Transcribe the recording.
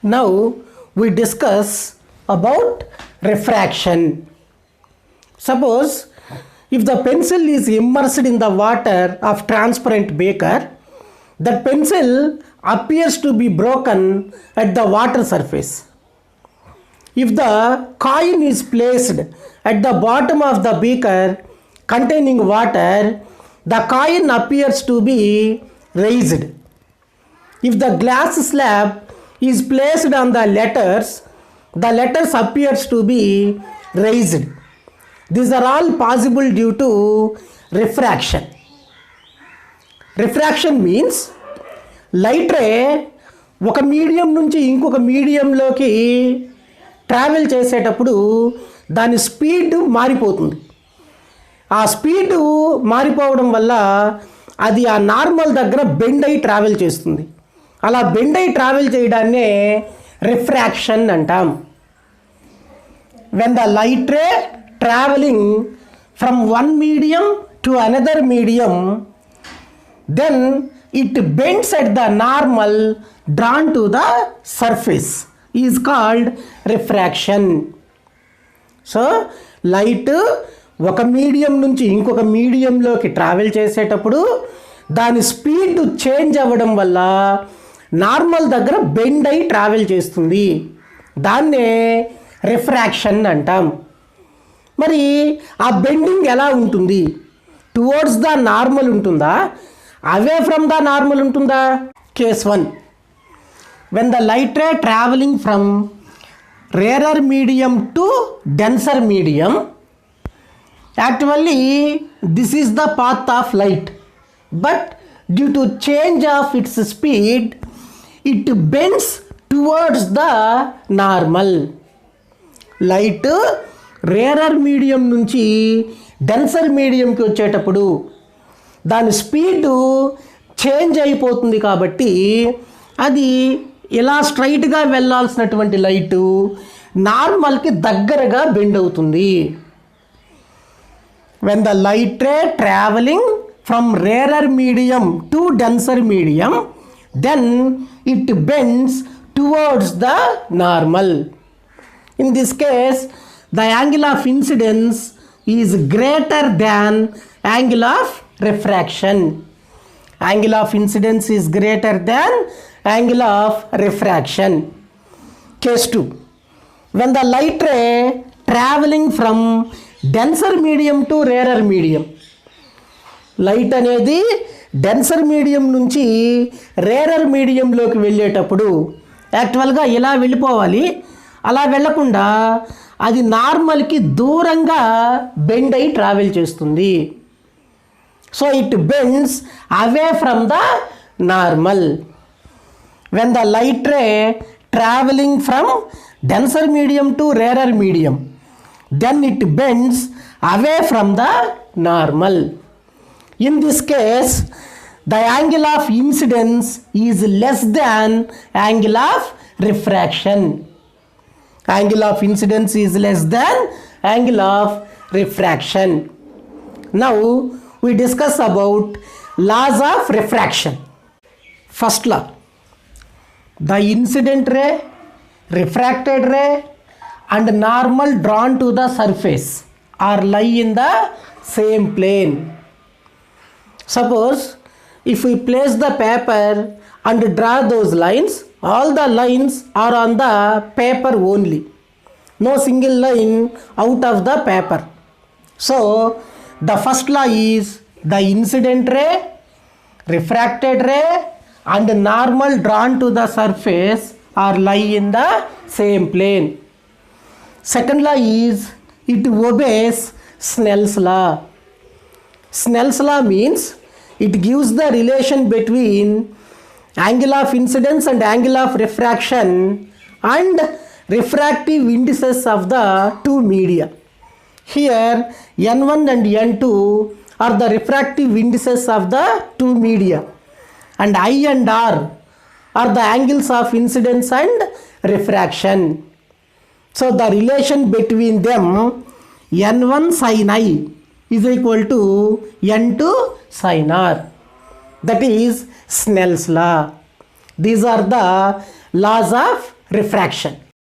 Now we discuss about refraction. Suppose if the pencil is immersed in the water of transparent beaker, the pencil appears to be broken at the water surface. If the coin is placed at the bottom of the beaker containing water, the coin appears to be raised. If the glass slab is placed on the letters appears to be raised. These are all possible due to refraction. Refraction means light ray ఒక medium నుంచి ఇంకొక మీడియంలోకి travel చేసేటప్పుడు దాని speed మారిపోతుంది. ఆ speed మారిపోవడం వల్ల అది ఆ నార్మల్ దగ్గర బెండ్ అయి ట్రావెల్ చేస్తుంది. అలా బెండ్ అయి ట్రావెల్ చేయడాన్నే రిఫ్రాక్షన్ అంటాం. When the light ray travelling from one medium to another medium, then it bends at the normal drawn to the surface is called refraction. So light ఒక medium నుంచి ఇంకొక మీడియంలోకి travel చేసేటప్పుడు దాని speed change అవ్వడం వల్ల normal దగ్గర bend అయి travel చేస్తుంది. దాన్నే రిఫ్రాక్షన్ అంటాం. మరి ఆ బెండింగ్ ఎలా ఉంటుంది? టువర్డ్స్ ద నార్మల్ ఉంటుందా, అవే ఫ్రమ్ ద నార్మల్ ఉంటుందా? Case 1, when the light ray travelling from rarer medium to denser medium, actually this is the path of light, but due to change of it's speed it bends towards the normal. Light rarer medium నుంచి denser మీడియంకి వచ్చేటప్పుడు దాని speed change అయిపోతుంది. కాబట్టి అది ఇలా స్ట్రైట్గా వెళ్ళాల్సినటువంటి light నార్మల్కి దగ్గరగా bend అవుతుంది. When the light ray travelling from rarer medium to denser medium, then it bends towards the normal. In this case the angle of incidence is greater than angle of refraction. Angle of incidence is greater than angle of refraction. Case 2, when the light ray traveling from denser medium to rarer medium, light అనేది denser medium నుంచి rarer మీడియంలోకి వెళ్ళేటప్పుడు యాక్చువల్గా ఇలా వెళ్ళిపోవాలి. అలా వెళ్ళకుండా అది నార్మల్కి దూరంగా బెండ్ అయి ట్రావెల్ చేస్తుంది. So it bends away from the normal. When the light ray traveling from denser medium to rarer medium, then it bends away from the normal. In this case, the angle of incidence is less than angle of refraction. Angle of incidence is less than angle of refraction. Now we discuss about laws of refraction. First law, the incident ray, refracted ray and normal drawn to the surface are lie in the same plane. Suppose if we place the paper and draw those lines, all the lines are on the paper only, no single line out of the paper. So the first law is the incident ray, refracted ray and normal drawn to the surface are lie in the same plane. Second law is it obeys Snell's law. Snell's law means it gives the relation between angle of incidence and angle of refraction and refractive indices of the two media. Here N1 and N2 are the refractive indices of the two media, and I and R are the angles of incidence and refraction. So the relation between them, N1 sin I is equal to N2 sin R. That is Snell's law. These are the laws of refraction.